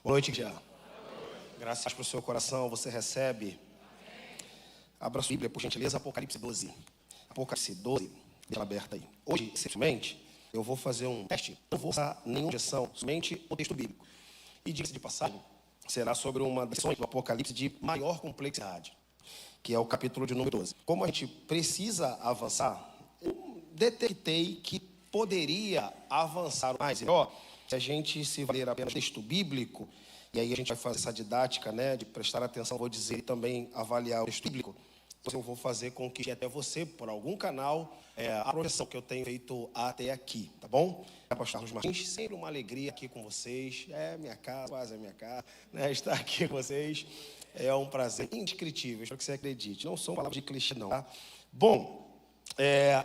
Boa noite, dia. Graças para o seu coração, você recebe. Abra sua Bíblia, por gentileza, Apocalipse 12. Apocalipse 12, deixa aberta aí. Hoje, simplesmente, eu vou fazer um teste. Não vou usar nenhuma objeção, somente o texto bíblico. E diga-se de passagem, será sobre uma das sessões do Apocalipse de maior complexidade, que é o capítulo de número 12. Como a gente precisa avançar, eu detectei que poderia avançar mais. Se a gente se valer apenas do texto bíblico, e aí a gente vai fazer essa didática, né, de prestar atenção, vou dizer, e também avaliar o texto bíblico, eu vou fazer com que até você, por algum canal, a projeção que eu tenho feito até aqui, tá bom? Pastor Carlos Martins, sempre uma alegria aqui com vocês, minha casa, quase a minha casa, né, estar aqui com vocês, é um prazer indescritível, espero que você acredite, não são palavras de clichê não, tá? Bom,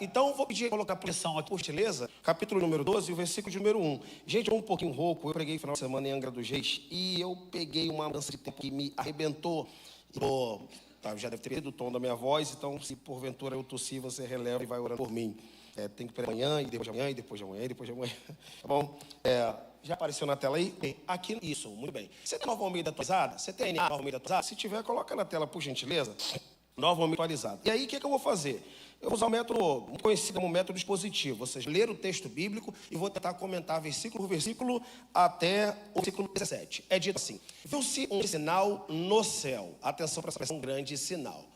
então vou pedir colocar a projeção aqui, por gentileza, capítulo número 12, o versículo de número 1. Gente, eu um pouquinho rouco, eu preguei final de semana em Angra dos Reis e eu peguei uma mudança de tempo que me arrebentou. Já deve ter perdido o tom da minha voz, então se porventura eu tossir, você releva e vai orando por mim. Tem que esperar amanhã, e depois de amanhã, e depois de amanhã, e depois de amanhã. Tá bom? Já apareceu na tela aí? Aqui, isso, muito bem. Você tem Nova Almeida atualizada? Você tem Nova Almeida atualizada? Se tiver, coloca na tela, por gentileza. Nova Almeida atualizada. E aí, o que eu vou fazer? Eu vou usar o método conhecido como método expositivo, ou seja, ler o texto bíblico e vou tentar comentar versículo por versículo até o versículo 17. É dito assim: viu-se um sinal no céu. Atenção para essa expressão, grande sinal.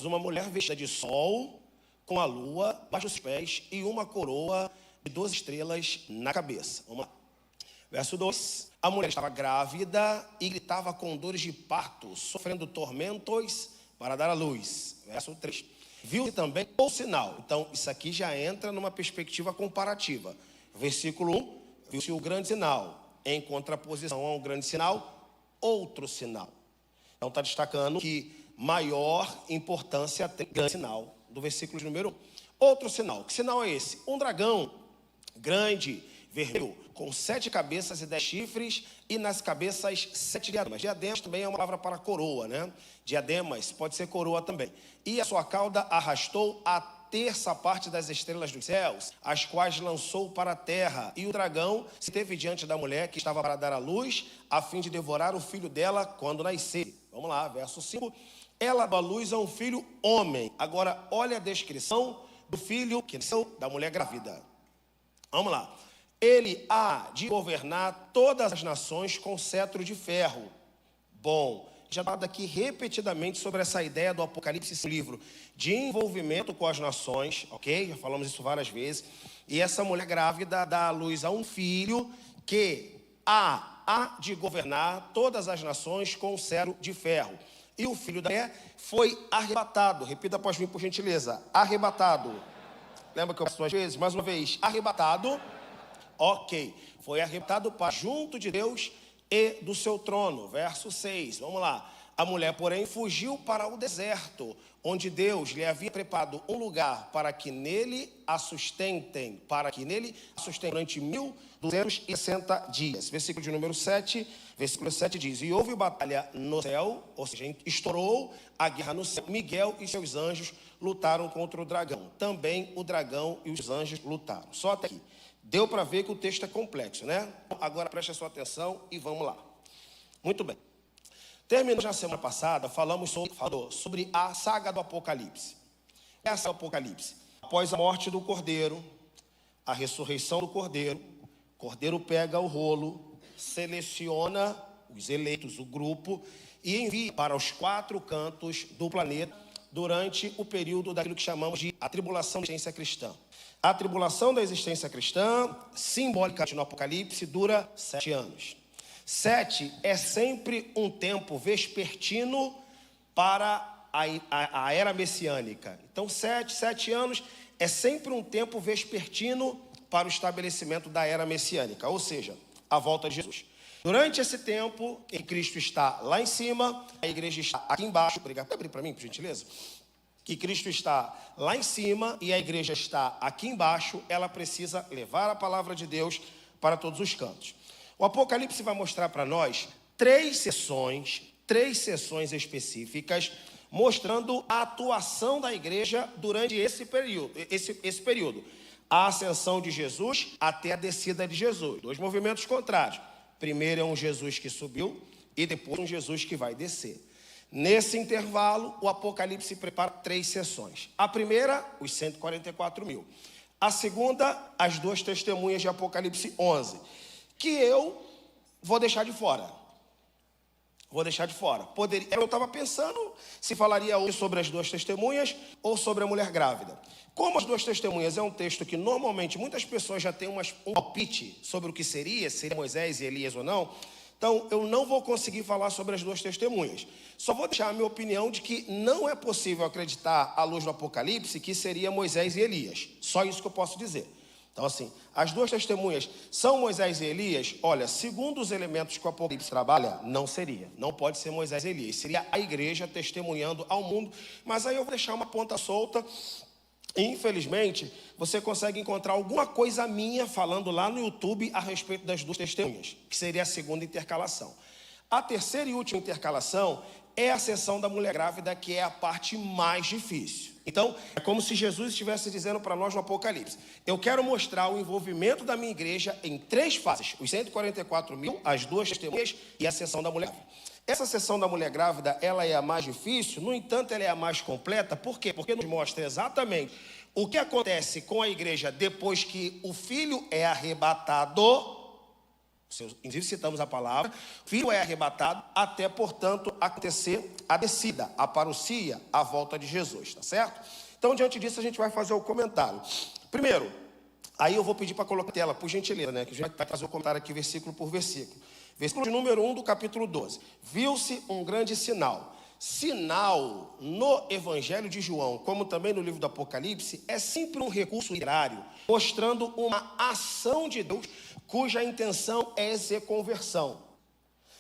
Uma mulher vestida de sol, com a lua abaixo dos pés e uma coroa de 12 estrelas na cabeça. Vamos lá. Verso 2. A mulher estava grávida e gritava com dores de parto, sofrendo tormentos para dar à luz. Verso 3. Viu-se também o sinal. Então, isso aqui já entra numa perspectiva comparativa. Versículo 1. Viu-se o grande sinal. Em contraposição a um grande sinal, outro sinal. Então, está destacando que maior importância tem o grande sinal do versículo de número 1. Outro sinal. Que sinal é esse? Um dragão grande, vermelho, com 7 cabeças e 10 chifres, e nas cabeças 7 diademas. Diademas também é uma palavra para coroa, né? Diademas pode ser coroa também. E a sua cauda arrastou a terça parte das estrelas dos céus, as quais lançou para a terra. E o dragão se teve diante da mulher que estava para dar à luz, a fim de devorar o filho dela quando nascer. Vamos lá, verso 5. Ela dá à luz a um filho homem. Agora, olha a descrição do filho que nasceu da mulher grávida. Vamos lá. Ele há de governar todas as nações com cetro de ferro. Bom, já falado aqui repetidamente sobre essa ideia do Apocalipse, esse livro de envolvimento com as nações, ok? Já falamos isso várias vezes. E essa mulher grávida dá à luz a um filho que há de governar todas as nações com cetro de ferro. E o filho da mulher foi arrebatado. Repita após mim, por gentileza. Arrebatado. Lembra que eu peço duas vezes? Mais uma vez. Arrebatado. Ok, foi arrebatado para junto de Deus e do seu trono. Verso 6, vamos lá. A mulher, porém, fugiu para o deserto, onde Deus lhe havia preparado um lugar para que nele a sustentem, durante 1260 dias. Versículo de número 7, versículo 7 diz: e houve batalha no céu, ou seja, estourou a guerra no céu. Miguel e seus anjos lutaram contra o dragão. Também o dragão e os anjos lutaram. Só até aqui. Deu para ver que o texto é complexo, né? Agora preste a sua atenção e vamos lá. Muito bem. Terminamos na semana passada, falamos sobre a saga do Apocalipse. Essa é o Apocalipse. Após a morte do Cordeiro, a ressurreição do Cordeiro, o Cordeiro pega o rolo, seleciona os eleitos, o grupo, e envia para os 4 cantos do planeta durante o período daquilo que chamamos de a tribulação da existência cristã. A tribulação da existência cristã, simbolicamente no Apocalipse, dura 7 anos. 7 é sempre um tempo vespertino para a era messiânica. Então, 7 anos é sempre um tempo vespertino para o estabelecimento da era messiânica, ou seja, a volta de Jesus. Durante esse tempo, em Cristo está lá em cima, a igreja está aqui embaixo. Obrigado. Pode abrir para mim, por gentileza? Que Cristo está lá em cima e a igreja está aqui embaixo, ela precisa levar a palavra de Deus para todos os cantos. O Apocalipse vai mostrar para nós 3 sessões específicas, mostrando a atuação da igreja durante esse período. A ascensão de Jesus até a descida de Jesus. 2 movimentos contrários. Primeiro é um Jesus que subiu e depois um Jesus que vai descer. Nesse intervalo, o Apocalipse prepara 3 sessões. A primeira, os 144 mil. A segunda, as 2 testemunhas de Apocalipse 11, que eu vou deixar de fora. Eu estava pensando se falaria hoje sobre as 2 testemunhas ou sobre a mulher grávida. Como as 2 testemunhas é um texto que normalmente muitas pessoas já têm um palpite sobre o que seria Moisés e Elias ou não, então eu não vou conseguir falar sobre as 2 testemunhas. Só vou deixar a minha opinião de que não é possível acreditar, à luz do Apocalipse, que seria Moisés e Elias. Só isso que eu posso dizer. Então, assim, as 2 testemunhas são Moisés e Elias? Olha, segundo os elementos que o Apocalipse trabalha, não seria. Não pode ser Moisés e Elias. Seria a igreja testemunhando ao mundo. Mas aí eu vou deixar uma ponta solta. Infelizmente, você consegue encontrar alguma coisa minha falando lá no YouTube a respeito das 2 testemunhas, que seria a segunda intercalação. A terceira e última intercalação é a sessão da mulher grávida, que é a parte mais difícil. Então, é como se Jesus estivesse dizendo para nós no Apocalipse: eu quero mostrar o envolvimento da minha igreja em 3 fases: os 144 mil, as 2 testemunhas e a sessão da mulher grávida. Essa sessão da mulher grávida, ela é a mais difícil, no entanto, ela é a mais completa. Por quê? Porque nos mostra exatamente o que acontece com a igreja depois que o filho é arrebatado. Inclusive citamos a palavra, o filho é arrebatado, até, portanto, acontecer a descida, a parousia, a volta de Jesus, tá certo? Então, diante disso, a gente vai fazer o comentário. Primeiro, aí eu vou pedir para colocar a tela, por gentileza, né? Que a gente vai fazer o comentário aqui, versículo por versículo. Versículo de número 1 do capítulo 12. Viu-se um grande sinal. Sinal no Evangelho de João, como também no livro do Apocalipse, é sempre um recurso literário, mostrando uma ação de Deus cuja intenção é ser conversão.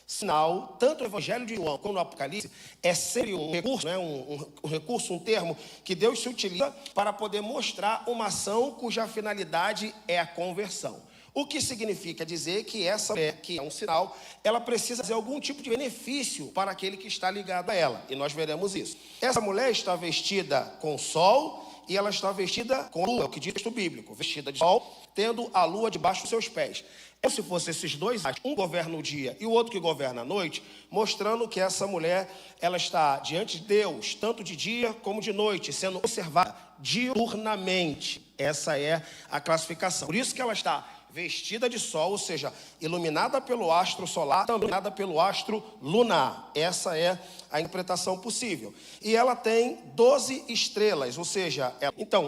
Sinal, tanto o Evangelho de João como no Apocalipse, é sempre um recurso, né? um recurso, um termo que Deus se utiliza para poder mostrar uma ação cuja finalidade é a conversão. O que significa dizer que essa mulher, que é um sinal, ela precisa fazer algum tipo de benefício para aquele que está ligado a ela. E nós veremos isso. Essa mulher está vestida com sol e ela está vestida com lua, é o que diz o texto bíblico. Vestida de sol, tendo a lua debaixo dos seus pés. É como se fossem esses 2, um governa o dia e o outro que governa a noite, mostrando que essa mulher, ela está diante de Deus, tanto de dia como de noite, sendo observada diurnamente. Essa é a classificação. Por isso que ela está vestida de sol, ou seja, iluminada pelo astro solar, também iluminada pelo astro lunar. Essa é a interpretação possível. E ela tem 12 estrelas, ou seja,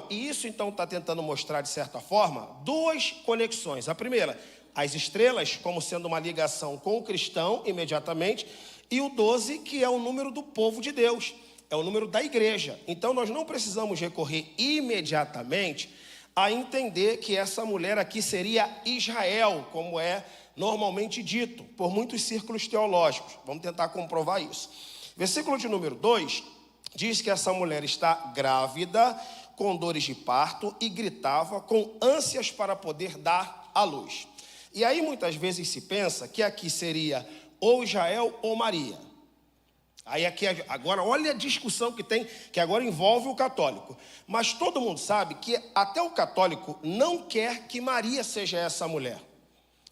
isso está tentando mostrar, de certa forma, 2 conexões. A primeira, as estrelas como sendo uma ligação com o cristão imediatamente, e o 12, que é o número do povo de Deus, é o número da igreja. Então nós não precisamos recorrer imediatamente a entender que essa mulher aqui seria Israel, como é normalmente dito por muitos círculos teológicos. Vamos tentar comprovar isso. Versículo de número 2 diz que essa mulher está grávida, com dores de parto, e gritava com ânsias para poder dar à luz. E aí muitas vezes se pensa que aqui seria ou Israel ou Maria. Aí aqui, agora, olha a discussão que tem, que agora envolve o católico. Mas todo mundo sabe que até o católico não quer que Maria seja essa mulher.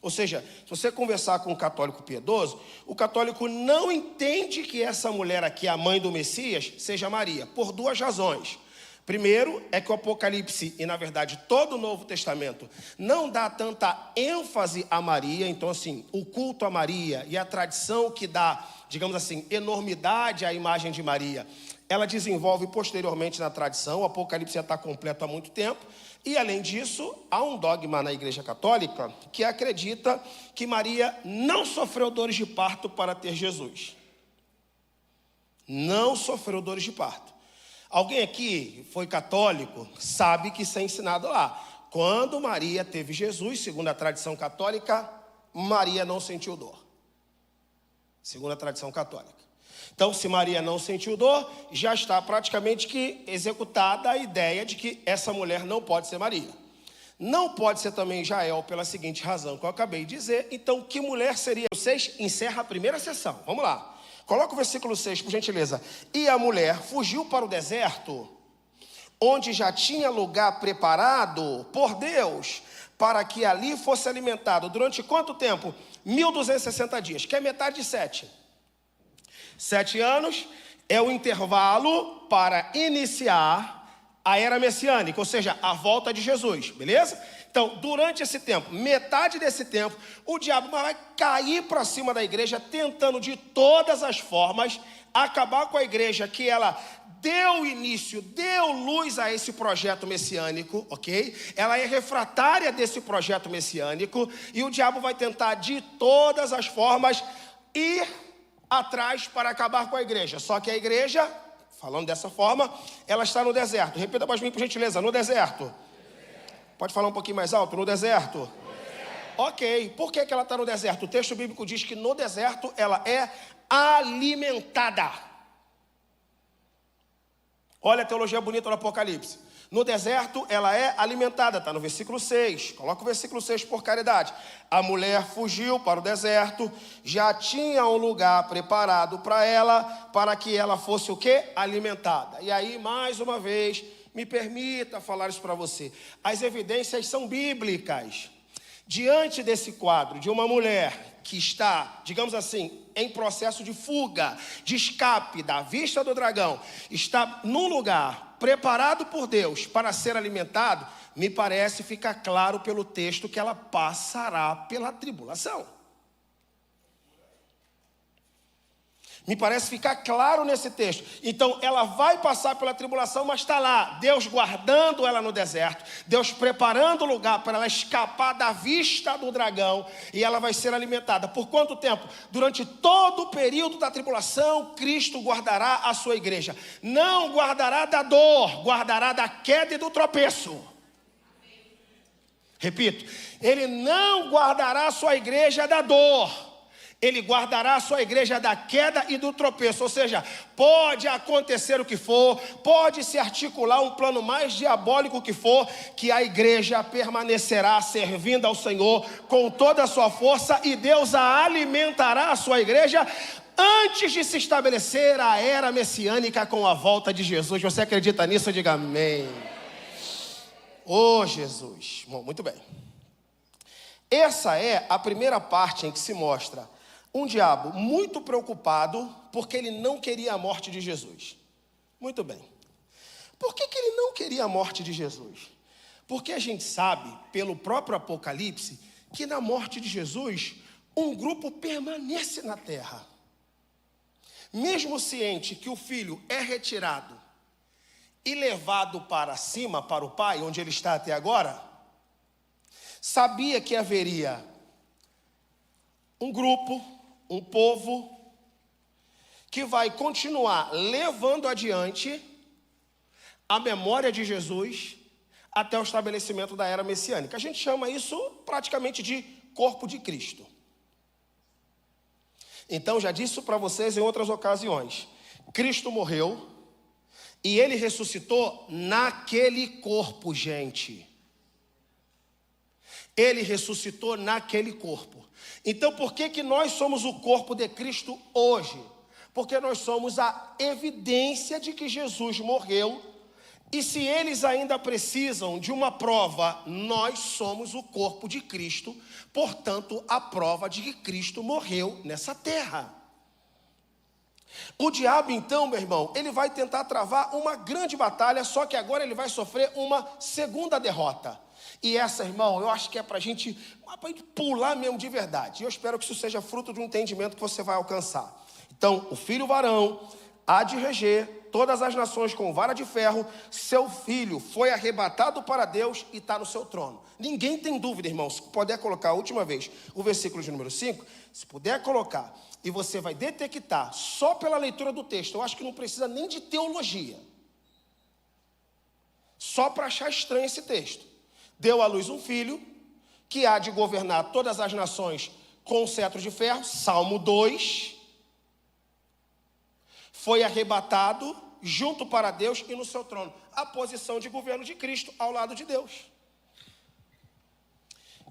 Ou seja, se você conversar com um católico piedoso, o católico não entende que essa mulher aqui, a mãe do Messias, seja Maria, por 2 razões. Primeiro, é que o Apocalipse, e na verdade todo o Novo Testamento, não dá tanta ênfase a Maria. Então, assim, o culto a Maria e a tradição que dá, digamos assim, enormidade à imagem de Maria, ela desenvolve posteriormente na tradição. O Apocalipse já está completo há muito tempo. E, além disso, há um dogma na Igreja Católica que acredita que Maria não sofreu dores de parto para ter Jesus. Não sofreu dores de parto. Alguém aqui foi católico, sabe que isso é ensinado lá. Quando Maria teve Jesus, segundo a tradição católica, Maria não sentiu dor. Segundo a tradição católica. Então, se Maria não sentiu dor, já está praticamente que executada a ideia de que essa mulher não pode ser Maria. Não pode ser também Jael, pela seguinte razão que eu acabei de dizer. Então, que mulher seria? 6 encerra a primeira sessão. Vamos lá. Coloca o versículo 6, por gentileza. E a mulher fugiu para o deserto, onde já tinha lugar preparado por Deus, para que ali fosse alimentado. Durante quanto tempo? 1260 dias, que é metade de 7. 7 anos é o intervalo para iniciar a era messiânica, ou seja, a volta de Jesus, beleza? Então, durante esse tempo, metade desse tempo, o diabo vai cair para cima da igreja, tentando de todas as formas acabar com a igreja, que ela deu início, deu luz a esse projeto messiânico, ok? Ela é refratária desse projeto messiânico, e o diabo vai tentar de todas as formas ir atrás para acabar com a igreja. Só que a igreja, falando dessa forma, ela está no deserto. Repita para mim, por gentileza, no deserto. Pode falar um pouquinho mais alto? No deserto. Ok, por que ela está no deserto? O texto bíblico diz que no deserto ela é alimentada. Olha a teologia bonita do Apocalipse. No deserto ela é alimentada, está no versículo 6. Coloca o versículo 6 por caridade. A mulher fugiu para o deserto, já tinha um lugar preparado para ela, para que ela fosse o quê? Alimentada. E aí, mais uma vez, me permita falar isso para você. As evidências são bíblicas. Diante desse quadro de uma mulher que está, digamos assim, em processo de fuga, de escape da vista do dragão, está num lugar preparado por Deus para ser alimentado, me parece ficar claro pelo texto que ela passará pela tribulação. Me parece ficar claro nesse texto. Então, ela vai passar pela tribulação, mas está lá, Deus guardando ela no deserto, Deus preparando o lugar para ela escapar da vista do dragão, e ela vai ser alimentada. Por quanto tempo? Durante todo o período da tribulação, Cristo guardará a sua igreja. Não guardará da dor, guardará da queda e do tropeço. Repito, Ele não guardará a sua igreja da dor. Ele guardará a sua igreja da queda e do tropeço. Ou seja, pode acontecer o que for, pode se articular um plano mais diabólico que for, que a igreja permanecerá servindo ao Senhor com toda a sua força, e Deus a alimentará, a sua igreja, antes de se estabelecer a era messiânica com a volta de Jesus. Você acredita nisso? Diga amém. Oh, Jesus. Bom, muito bem. Essa é a primeira parte em que se mostra um diabo muito preocupado porque ele não queria a morte de Jesus. Muito bem. Por que ele não queria a morte de Jesus? Porque a gente sabe, pelo próprio Apocalipse, que na morte de Jesus, um grupo permanece na terra. Mesmo ciente que o filho é retirado e levado para cima, para o Pai, onde ele está até agora, sabia que haveria um grupo, um povo, que vai continuar levando adiante a memória de Jesus até o estabelecimento da era messiânica. A gente chama isso praticamente de corpo de Cristo. Então, já disse para vocês em outras ocasiões, Cristo morreu e Ele ressuscitou naquele corpo, gente. Ele ressuscitou naquele corpo. Então, por que nós somos o corpo de Cristo hoje? Porque nós somos a evidência de que Jesus morreu. E se eles ainda precisam de uma prova, nós somos o corpo de Cristo. Portanto, a prova de que Cristo morreu nessa terra. O diabo, então, meu irmão, ele vai tentar travar uma grande batalha, só que agora ele vai sofrer uma segunda derrota. E essa, irmão, eu acho que é para a gente pular mesmo de verdade. E eu espero que isso seja fruto de um entendimento que você vai alcançar. Então, o filho varão há de reger todas as nações com vara de ferro. Seu filho foi arrebatado para Deus e está no seu trono. Ninguém tem dúvida, irmão. Se puder colocar a última vez o versículo de número 5, se puder colocar, e você vai detectar só pela leitura do texto. Eu acho que não precisa nem de teologia. Só para achar estranho esse texto. Deu à luz um filho, que há de governar todas as nações com um cetro de ferro. Salmo 2. Foi arrebatado junto para Deus e no seu trono. A posição de governo de Cristo ao lado de Deus.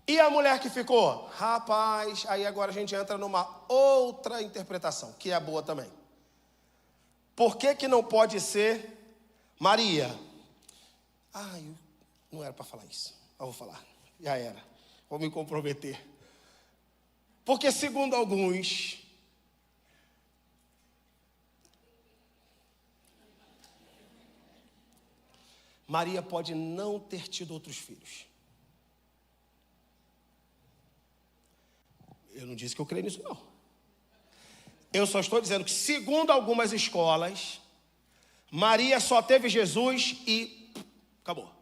E a mulher que ficou? Rapaz, aí agora a gente entra numa outra interpretação, que é boa também. Por que não pode ser Maria? Não era para falar isso. Eu vou falar. Já era. Vou me comprometer. Porque, segundo alguns, Maria pode não ter tido outros filhos. Eu não disse que eu creio nisso, não. Eu só estou dizendo que, segundo algumas escolas, Maria só teve Jesus e acabou.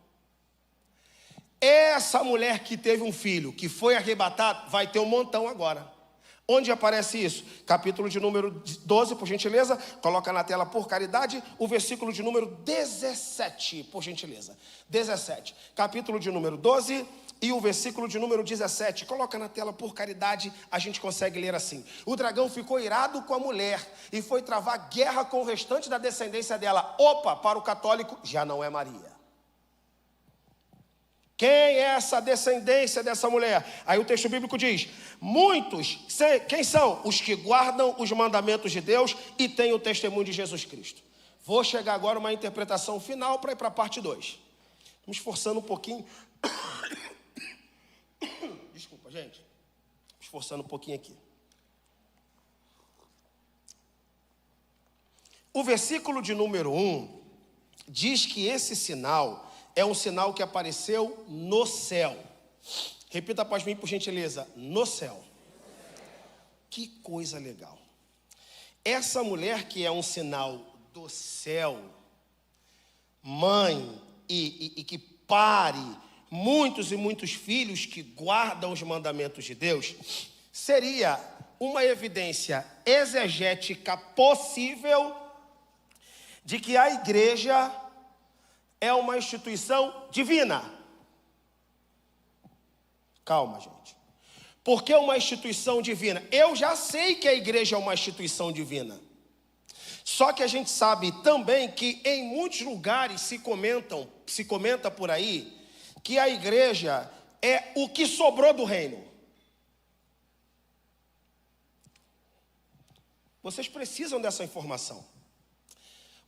Essa mulher que teve um filho, que foi arrebatado, vai ter um montão agora. Onde aparece isso? Capítulo de número 12, por gentileza. Coloca na tela, por caridade, o versículo de número 17, por gentileza. 17. Capítulo de número 12 e o versículo de número 17. Coloca na tela, por caridade, a gente consegue ler assim. O dragão ficou irado com a mulher e foi travar guerra com o restante da descendência dela. Opa, para o católico, já não é Maria. Quem é essa descendência dessa mulher? Aí o texto bíblico diz, muitos, quem são? Os que guardam os mandamentos de Deus e têm o testemunho de Jesus Cristo. Vou chegar agora a uma interpretação final para ir para a parte 2. Me esforçando um pouquinho. Desculpa, gente. Me esforçando um pouquinho aqui. O versículo de número 1 diz que esse sinal é um sinal que apareceu no céu. Repita após mim, por gentileza. No céu. Que coisa legal. Essa mulher que é um sinal do céu, mãe e que pare muitos e muitos filhos que guardam os mandamentos de Deus, seria uma evidência exegética possível de que a igreja é uma instituição divina. Calma, gente. Por que uma instituição divina? Eu já sei que a igreja é uma instituição divina. Só que a gente sabe também que em muitos lugares se comenta por aí que a igreja é o que sobrou do reino. Vocês precisam dessa informação.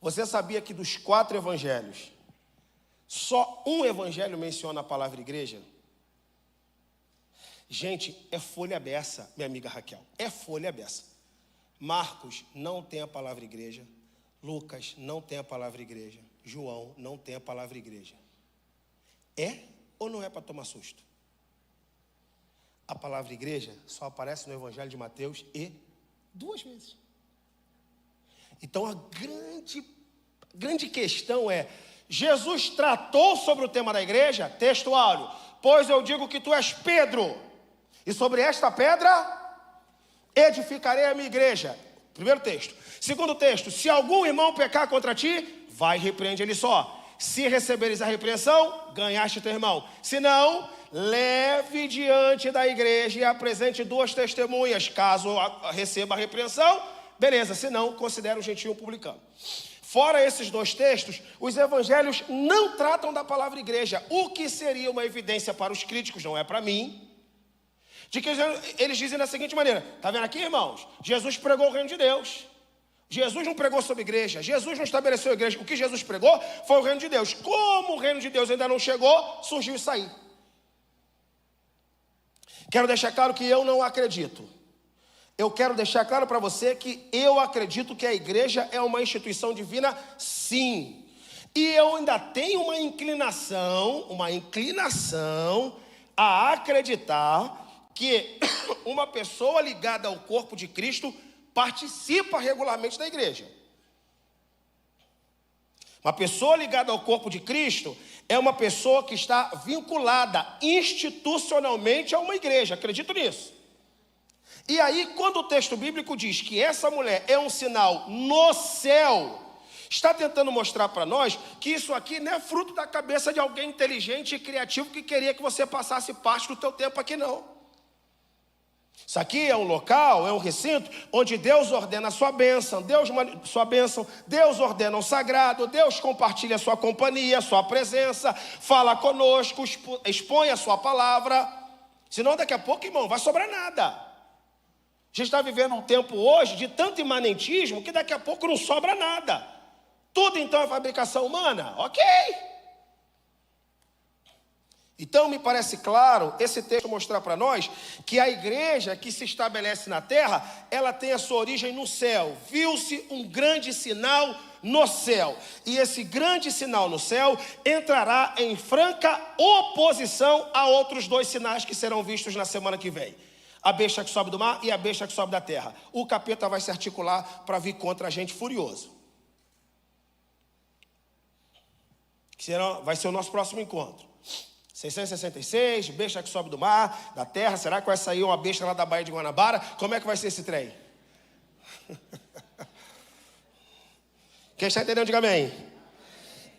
Você sabia que dos 4 evangelhos, só um evangelho menciona a palavra igreja? Gente, é folha beça, minha amiga Raquel. É folha beça. Marcos não tem a palavra igreja. Lucas não tem a palavra igreja. João não tem a palavra igreja. É ou não é para tomar susto? A palavra igreja só aparece no evangelho de Mateus e 2 vezes. Então a grande questão é, Jesus tratou sobre o tema da igreja, texto áureo, pois eu digo que tu és Pedro, e sobre esta pedra edificarei a minha igreja. Primeiro texto. Segundo texto, se algum irmão pecar contra ti, vai e repreende ele só. Se receberes a repreensão, ganhaste teu irmão. Se não, leve diante da igreja e apresente 2 testemunhas. Caso receba a repreensão, beleza, se não, considera um gentio publicano. Fora esses 2 textos, os evangelhos não tratam da palavra igreja, o que seria uma evidência para os críticos, não é para mim, de que eles dizem da seguinte maneira, está vendo aqui, irmãos? Jesus pregou o reino de Deus. Jesus não pregou sobre igreja, Jesus não estabeleceu a igreja. O que Jesus pregou foi o reino de Deus. Como o reino de Deus ainda não chegou, surgiu isso aí. Quero deixar claro que eu não acredito. Eu quero deixar claro para você que eu acredito que a igreja é uma instituição divina, sim. E eu ainda tenho uma inclinação a acreditar que uma pessoa ligada ao corpo de Cristo participa regularmente da igreja. Uma pessoa ligada ao corpo de Cristo é uma pessoa que está vinculada institucionalmente a uma igreja. Acredito nisso. E aí, quando o texto bíblico diz que essa mulher é um sinal no céu, está tentando mostrar para nós que isso aqui não é fruto da cabeça de alguém inteligente e criativo que queria que você passasse parte do teu tempo aqui, não. Isso aqui é um local, é um recinto onde Deus ordena a sua bênção, Deus ordena o sagrado, Deus compartilha a sua companhia, a sua presença, fala conosco, expõe a sua palavra. Senão daqui a pouco, irmão, vai sobrar nada. A gente está vivendo um tempo hoje de tanto imanentismo que daqui a pouco não sobra nada. Tudo então é fabricação humana? Ok. Então, me parece claro esse texto mostrar para nós que a igreja que se estabelece na terra, ela tem a sua origem no céu. Viu-se um grande sinal no céu. E esse grande sinal no céu entrará em franca oposição a outros dois sinais que serão vistos na semana que vem. A besta que sobe do mar e a besta que sobe da terra. O capeta vai se articular para vir contra a gente furioso. Vai ser o nosso próximo encontro. 666, besta que sobe do mar, da terra. Será que vai sair uma besta lá da Baía de Guanabara? Como é que vai ser esse trem? Quem está entendendo, diga amém.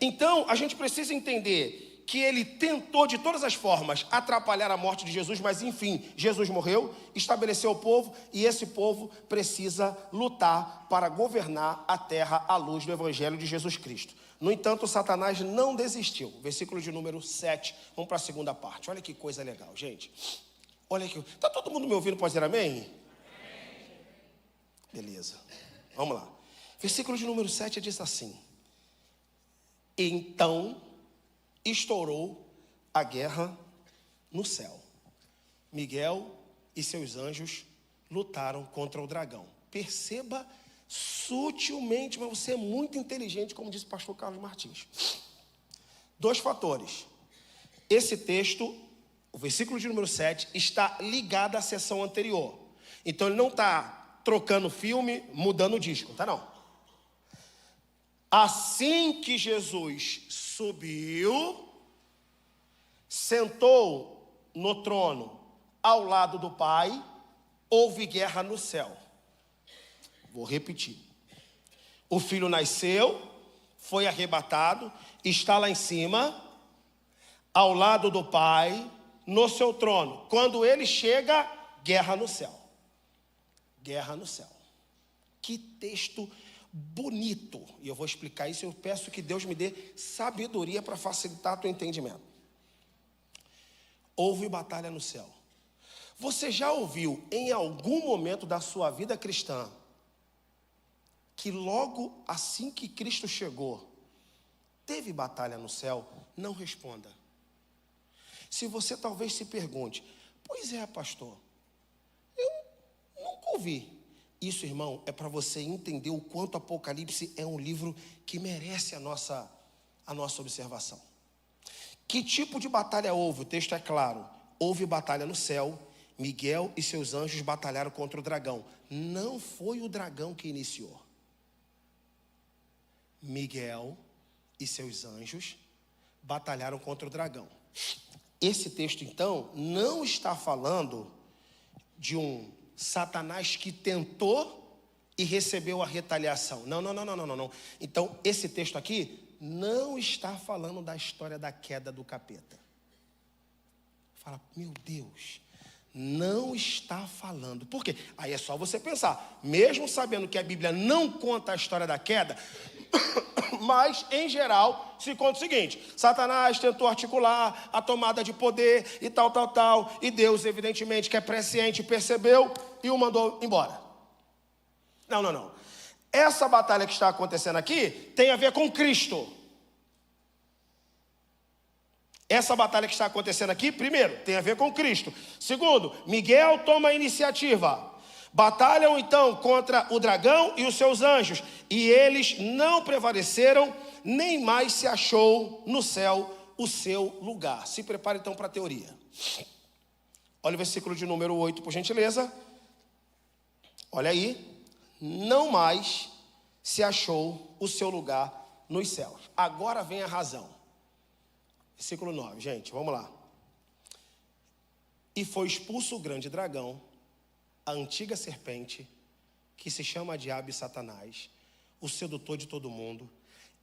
Então, a gente precisa entender que ele tentou de todas as formas atrapalhar a morte de Jesus, mas enfim, Jesus morreu, estabeleceu o povo, e esse povo precisa lutar para governar a terra à luz do evangelho de Jesus Cristo. No entanto, Satanás não desistiu. Versículo de número 7. Vamos para a segunda parte. Olha que coisa legal, gente. Olha aqui. Está todo mundo me ouvindo? Pode dizer amém? Amém. Beleza. Vamos lá. Versículo de número 7 diz assim: então estourou a guerra no céu. Miguel e seus anjos lutaram contra o dragão. Perceba sutilmente, mas você é muito inteligente, como disse o pastor Carlos Martins. Dois fatores. Esse texto, o versículo de número 7, está ligado à sessão anterior. Então ele não está trocando filme, mudando o disco, tá não? Assim que Jesus subiu, sentou no trono ao lado do Pai, houve guerra no céu. Vou repetir. O filho nasceu, foi arrebatado, está lá em cima, ao lado do Pai, no seu trono. Quando ele chega, guerra no céu. Guerra no céu. Que texto bonito. E eu vou explicar isso. Eu peço que Deus me dê sabedoria para facilitar o teu entendimento. Houve batalha no céu. Você já ouviu em algum momento da sua vida cristã que logo assim que Cristo chegou, teve batalha no céu? Não responda. Se você talvez se pergunte: pois é, pastor, eu nunca ouvi. Isso, irmão, é para você entender o quanto Apocalipse é um livro que merece a nossa observação. Que tipo de batalha houve? O texto é claro. Houve batalha no céu. Miguel e seus anjos batalharam contra o dragão. Não foi o dragão que iniciou. Miguel e seus anjos batalharam contra o dragão. Esse texto, então, não está falando de um Satanás que tentou e recebeu a retaliação. Não. Então, esse texto aqui não está falando da história da queda do capeta. Fala, meu Deus, não está falando. Por quê? Aí é só você pensar. Mesmo sabendo que a Bíblia não conta a história da queda, mas, em geral, se conta o seguinte: Satanás tentou articular a tomada de poder e tal, e Deus, evidentemente, que é presciente, percebeu e o mandou embora. Não. Essa batalha que está acontecendo aqui tem a ver com Cristo. Essa batalha que está acontecendo aqui, primeiro, tem a ver com Cristo. Segundo, Miguel toma a iniciativa. Batalham então contra o dragão e os seus anjos, e eles não prevaleceram, nem mais se achou no céu o seu lugar. Se prepare então para a teoria. Olha o versículo de número 8, por gentileza. Olha aí. Não mais se achou o seu lugar nos céus. Agora vem a razão. Versículo 9, gente, vamos lá. E foi expulso o grande dragão, a antiga serpente, que se chama Diabo e Satanás, o sedutor de todo mundo.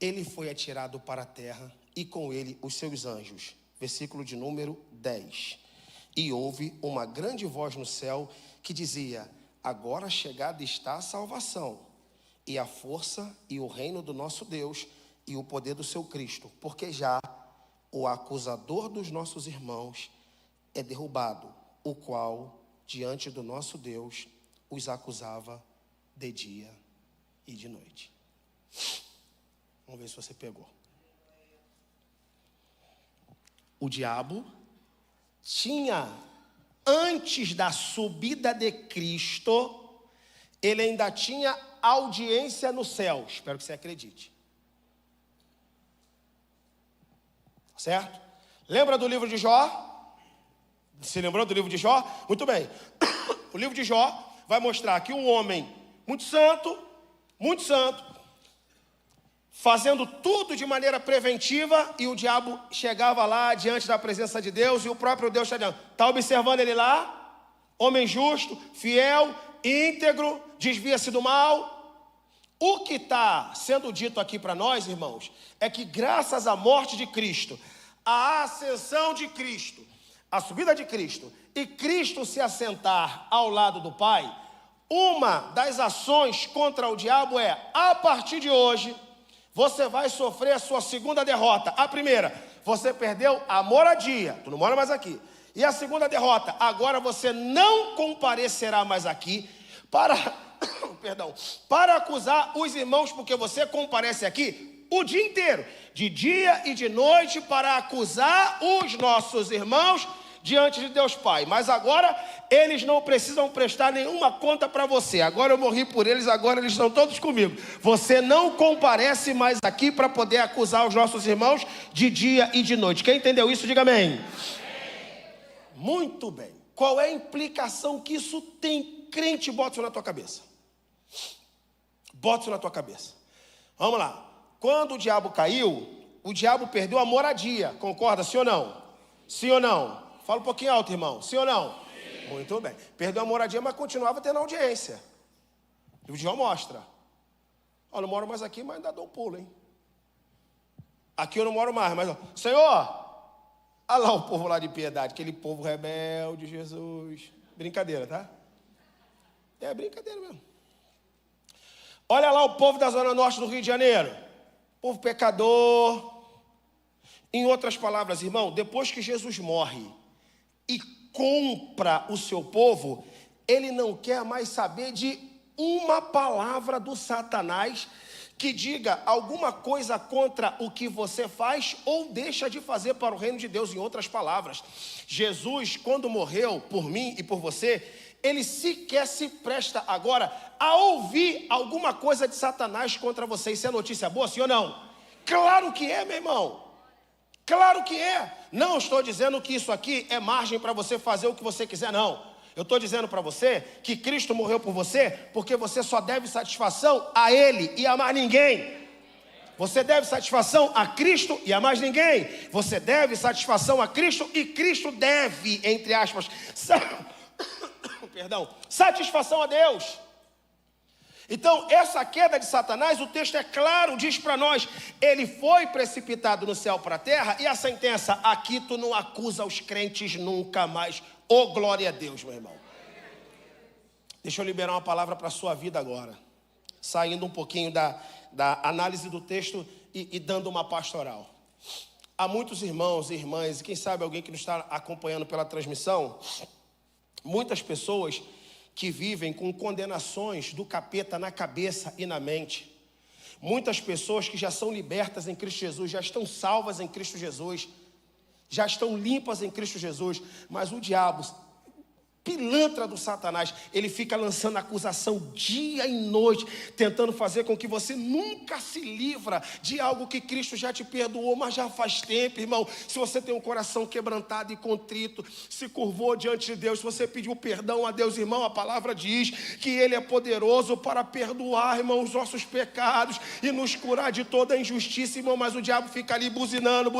Ele foi atirado para a terra, e com ele os seus anjos. Versículo de número 10. E houve uma grande voz no céu que dizia: agora chegada está a salvação, e a força e o reino do nosso Deus, e o poder do seu Cristo, porque já o acusador dos nossos irmãos é derrubado, o qual, diante do nosso Deus, os acusava de dia e de noite. Vamos ver se você pegou. O diabo antes da subida de Cristo, ele ainda tinha audiência no céu. Espero que você acredite. Certo? Lembra do livro de Jó? Se lembrou do livro de Jó? Muito bem. O livro de Jó vai mostrar que um homem muito santo, fazendo tudo de maneira preventiva, e o diabo chegava lá diante da presença de Deus, e o próprio Deus está observando ele lá, homem justo, fiel, íntegro, desvia-se do mal. O que está sendo dito aqui para nós, irmãos, é que graças à morte de Cristo, à ascensão de Cristo, à subida de Cristo, e Cristo se assentar ao lado do Pai, uma das ações contra o diabo é, a partir de hoje, você vai sofrer a sua segunda derrota. A primeira, você perdeu a moradia, tu não mora mais aqui. E a segunda derrota, agora você não comparecerá mais aqui para acusar os irmãos, porque você comparece aqui o dia inteiro, de dia e de noite, para acusar os nossos irmãos diante de Deus Pai. Mas agora eles não precisam prestar nenhuma conta para você. Agora eu morri por eles, agora eles estão todos comigo. Você não comparece mais aqui para poder acusar os nossos irmãos de dia e de noite. Quem entendeu isso, diga amém. Muito bem. Qual é a implicação que isso tem? Crente, bota isso na tua cabeça. Bota isso na tua cabeça. Vamos lá. Quando o diabo caiu, o diabo perdeu a moradia. Concorda, sim ou não? Sim ou não? Fala um pouquinho alto, irmão. Sim ou não? Sim. Muito bem. Perdeu a moradia, mas continuava tendo audiência. O livro de Jó mostra. Eu não moro mais aqui, mas ainda dou um pulo, hein? Aqui eu não moro mais, mas... Senhor, olha lá o povo lá de Piedade, aquele povo rebelde, Jesus. Brincadeira, tá? É brincadeira mesmo. Olha lá o povo da Zona Norte do Rio de Janeiro. Povo pecador. Em outras palavras, irmão, depois que Jesus morre e compra o seu povo, ele não quer mais saber de uma palavra do Satanás que diga alguma coisa contra o que você faz ou deixa de fazer para o reino de Deus. Em outras palavras, Jesus, quando morreu por mim e por você, ele sequer se presta agora a ouvir alguma coisa de Satanás contra você. Isso é notícia boa, sim ou não? Claro que é, meu irmão. Claro que é. Não estou dizendo que isso aqui é margem para você fazer o que você quiser, não. Eu estou dizendo para você que Cristo morreu por você porque você só deve satisfação a Ele e a mais ninguém. Você deve satisfação a Cristo e a mais ninguém. Você deve satisfação a Cristo e Cristo deve, entre aspas, satisfação a Deus. Então, essa queda de Satanás, o texto é claro, diz para nós, ele foi precipitado no céu para a terra, e a sentença, aqui tu não acusa os crentes nunca mais. Oh, glória a Deus, meu irmão. Deixa eu liberar uma palavra para a sua vida agora, saindo um pouquinho da análise do texto e dando uma pastoral. Há muitos irmãos e irmãs, e quem sabe alguém que nos está acompanhando pela transmissão, muitas pessoas que vivem com condenações do capeta na cabeça e na mente. Muitas pessoas que já são libertas em Cristo Jesus, já estão salvas em Cristo Jesus, já estão limpas em Cristo Jesus, mas o diabo, pilantra do Satanás, ele fica lançando acusação dia e noite, tentando fazer com que você nunca se livra de algo que Cristo já te perdoou, mas já faz tempo, irmão. Se você tem um coração quebrantado e contrito, se curvou diante de Deus, se você pediu perdão a Deus, irmão, a palavra diz que Ele é poderoso para perdoar, irmão, os nossos pecados e nos curar de toda a injustiça, irmão, mas o diabo fica ali buzinando,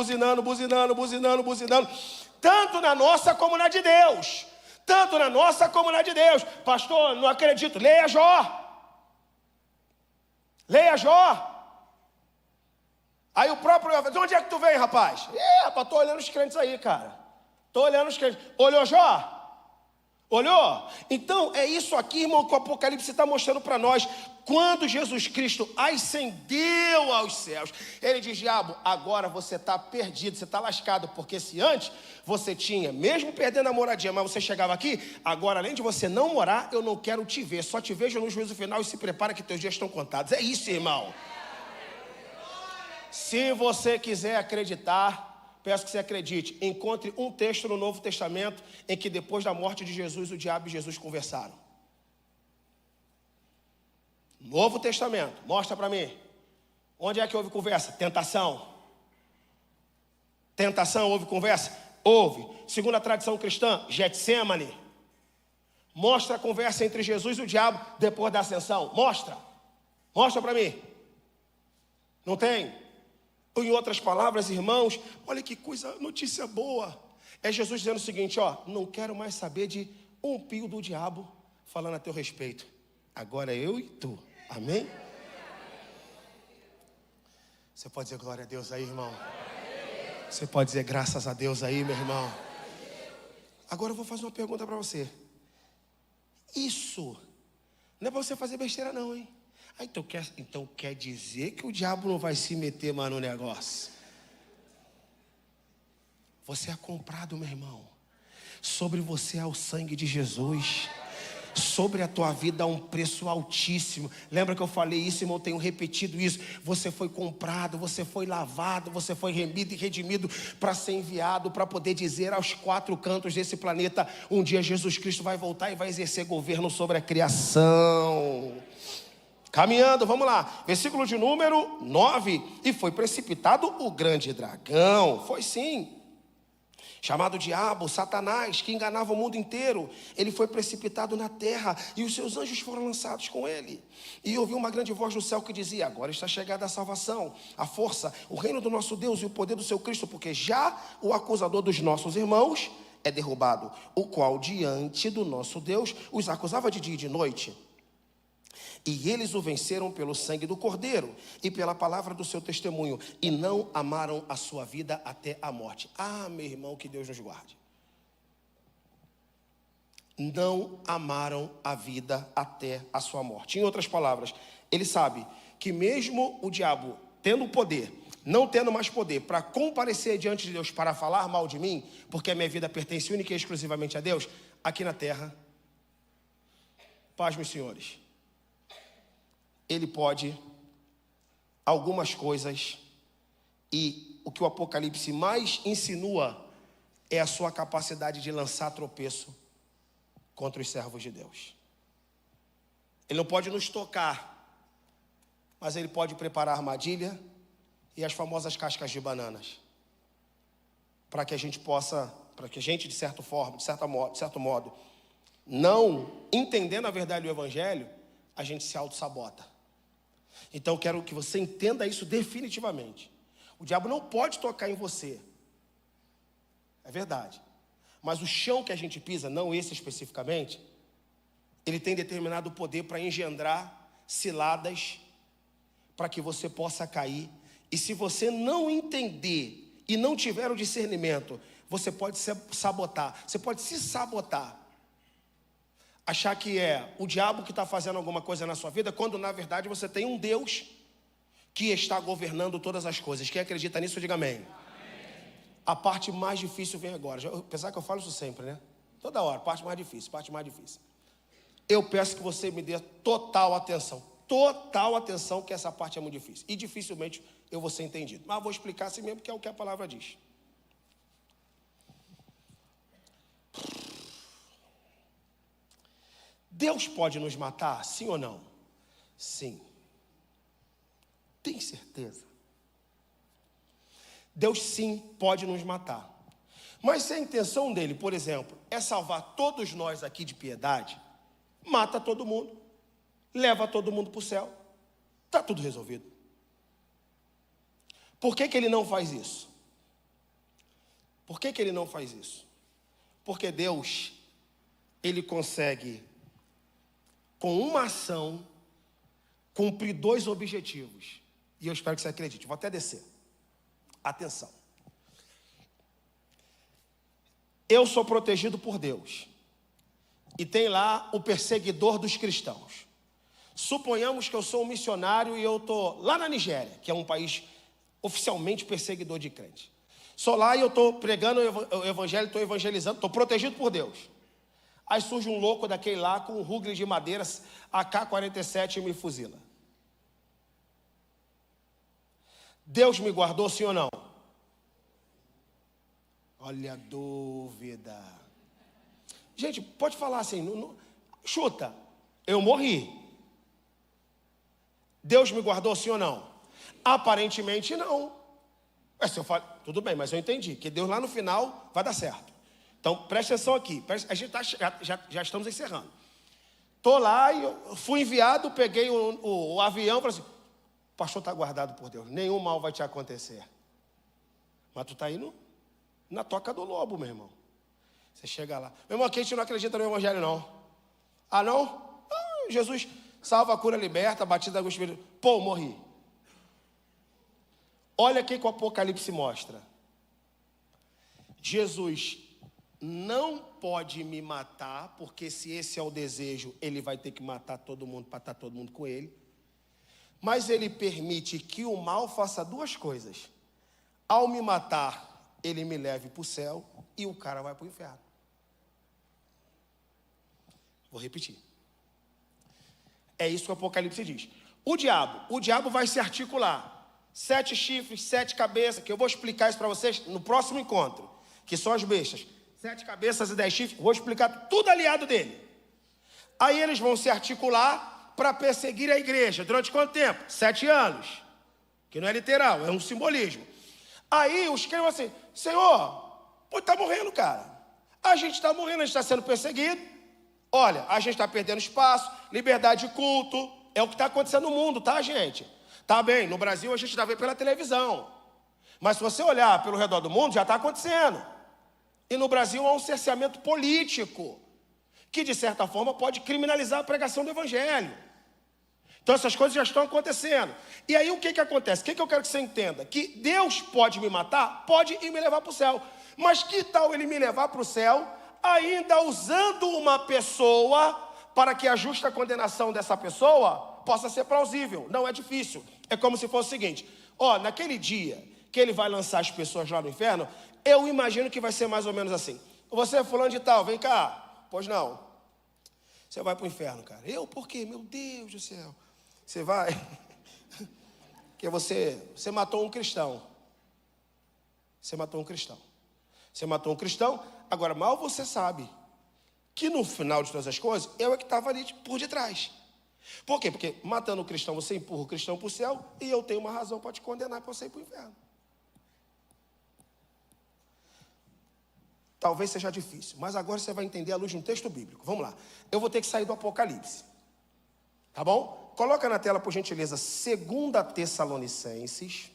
tanto na nossa como na de Deus. Tanto na nossa como na de Deus. Pastor, não acredito. Leia Jó. Leia Jó. Aí o próprio... De onde é que tu vem, rapaz? Rapaz, tô olhando os crentes aí, cara. Tô olhando os crentes. Olhou Jó? Olhou? Então, é isso aqui, irmão, que o Apocalipse está mostrando para nós. Quando Jesus Cristo ascendeu aos céus, ele diz, diabo, agora você está perdido, você está lascado, porque se antes você tinha, mesmo perdendo a moradia, mas você chegava aqui, agora além de você não morar, eu não quero te ver, só te vejo no juízo final e se prepara que teus dias estão contados. É isso, irmão. Se você quiser acreditar, peço que você acredite, encontre um texto no Novo Testamento em que depois da morte de Jesus, o diabo e Jesus conversaram. Novo Testamento, mostra para mim. Onde é que houve conversa? Tentação. Tentação, houve conversa? Houve. Segundo a tradição cristã, Getsemane. Mostra a conversa entre Jesus e o diabo depois da ascensão. Mostra. Mostra para mim. Não tem? Em outras palavras, irmãos, olha que coisa, notícia boa. É Jesus dizendo o seguinte, ó, não quero mais saber de um pio do diabo falando a teu respeito. Agora é eu e tu. Amém? Você pode dizer glória a Deus aí, irmão? Você pode dizer graças a Deus aí, meu irmão? Agora eu vou fazer uma pergunta para você. Isso não é para você fazer besteira não, hein? Então quer dizer que o diabo não vai se meter mais no negócio? Você é comprado, meu irmão. Sobre você é o sangue de Jesus. Sobre a tua vida há um preço altíssimo. Lembra que eu falei isso, irmão? Tenho repetido isso. Você foi comprado, você foi lavado, você foi remido e redimido para ser enviado, para poder dizer aos quatro cantos desse planeta: um dia Jesus Cristo vai voltar e vai exercer governo sobre a criação. Caminhando, vamos lá. Versículo de número 9. E foi precipitado o grande dragão. Foi sim. Chamado diabo, Satanás, que enganava o mundo inteiro. Ele foi precipitado na terra e os seus anjos foram lançados com ele. E ouviu uma grande voz do céu que dizia: agora está chegada a salvação, a força, o reino do nosso Deus e o poder do seu Cristo, porque já o acusador dos nossos irmãos é derrubado, o qual diante do nosso Deus os acusava de dia e de noite. E eles o venceram pelo sangue do Cordeiro e pela palavra do seu testemunho, e não amaram a sua vida até a morte. Ah, meu irmão, que Deus nos guarde. Não amaram a vida até a sua morte. Em outras palavras, ele sabe que mesmo o diabo tendo poder, não tendo mais poder para comparecer diante de Deus para falar mal de mim, porque a minha vida pertence única e exclusivamente a Deus, aqui na terra, paz, meus senhores, ele pode algumas coisas, e o que o Apocalipse mais insinua é a sua capacidade de lançar tropeço contra os servos de Deus. Ele não pode nos tocar, mas ele pode preparar armadilha e as famosas cascas de bananas, para que a gente possa, de certo modo, não entendendo a verdade do Evangelho, a gente se auto-sabota. Então eu quero que você entenda isso definitivamente. O diabo não pode tocar em você. É verdade. Mas o chão que a gente pisa, não esse especificamente, ele tem determinado poder para engendrar ciladas, para que você possa cair. E se você não entender e não tiver o discernimento, você pode se sabotar. Você pode se sabotar. Achar que é o diabo que está fazendo alguma coisa na sua vida, quando na verdade você tem um Deus que está governando todas as coisas. Quem acredita nisso, diga amém. Amém. A parte mais difícil vem agora. Apesar que eu falo isso sempre, né? Toda hora, parte mais difícil. Eu peço que você me dê total atenção, que essa parte é muito difícil. E dificilmente eu vou ser entendido. Mas vou explicar assim mesmo, porque é o que a palavra diz. Deus pode nos matar, sim ou não? Sim. Tem certeza? Deus sim pode nos matar. Mas se a intenção dele, por exemplo, é salvar todos nós aqui de piedade, mata todo mundo, leva todo mundo para o céu, está tudo resolvido. Por que ele não faz isso? Porque Deus, ele consegue, com uma ação, cumprir dois objetivos. E eu espero que você acredite. Vou até descer. Atenção. Eu sou protegido por Deus. E tem lá o perseguidor dos cristãos. Suponhamos que eu sou um missionário e eu estou lá na Nigéria, que é um país oficialmente perseguidor de crente. Sou lá e eu estou pregando o evangelho, estou evangelizando, estou protegido por Deus. Aí surge um louco daquele lá com um rugre de madeira AK-47 e me fuzila. Deus me guardou, sim ou não? Olha a dúvida. Gente, pode falar assim, chuta, eu morri. Deus me guardou sim ou não? Aparentemente não. Se eu falo, tudo bem, mas eu entendi que Deus lá no final vai dar certo. Então, presta atenção aqui. A gente já estamos encerrando. Estou lá e eu fui enviado, peguei o avião e falei assim, o pastor está guardado por Deus, nenhum mal vai te acontecer. Mas tu está indo na toca do lobo, meu irmão. Você chega lá. Meu irmão, aqui a gente não acredita no evangelho, não. Ah, não? Ah, Jesus salva, cura, liberta, batida com o Espírito. Pô, morri. Olha o que o Apocalipse mostra. Jesus não pode me matar, porque se esse é o desejo, ele vai ter que matar todo mundo para estar todo mundo com ele. Mas ele permite que o mal faça duas coisas. Ao me matar, ele me leve para o céu e o cara vai para o inferno. Vou repetir. É isso que o Apocalipse diz. O diabo vai se articular. 7 chifres, 7 cabeças, que eu vou explicar isso para vocês no próximo encontro, que são as bestas. 7 cabeças e 10 chifres, vou explicar tudo aliado dele. Aí eles vão se articular para perseguir a igreja. Durante quanto tempo? 7 anos. Que não é literal, é um simbolismo. Aí os crentes vão assim, Senhor, pô, está morrendo, cara. A gente está morrendo, a gente está sendo perseguido. Olha, a gente está perdendo espaço, liberdade de culto. É o que está acontecendo no mundo, tá, gente? Tá bem, no Brasil a gente está vendo pela televisão. Mas se você olhar pelo redor do mundo, já está acontecendo. E no Brasil há um cerceamento político, que de certa forma pode criminalizar a pregação do evangelho. Então essas coisas já estão acontecendo. E aí o que acontece? O que eu quero que você entenda? Que Deus pode me matar, pode e me levar para o céu. Mas que tal ele me levar para o céu, ainda usando uma pessoa, para que a justa condenação dessa pessoa possa ser plausível? Não é difícil. É como se fosse o seguinte, naquele dia que ele vai lançar as pessoas lá no inferno, eu imagino que vai ser mais ou menos assim. Você é fulano de tal, vem cá. Pois não. Você vai para o inferno, cara. Eu? Por quê? Meu Deus do céu. Você vai... Porque você matou um cristão. Você matou um cristão. Você matou um cristão. Agora, mal você sabe que no final de todas as coisas, eu é que estava ali por detrás. Por quê? Porque matando o cristão, você empurra o cristão para o céu e eu tenho uma razão para te condenar para você ir para o inferno. Talvez seja difícil, mas agora você vai entender à luz de um texto bíblico. Vamos lá. Eu vou ter que sair do Apocalipse. Tá bom? Coloca na tela, por gentileza, 2 Tessalonicenses.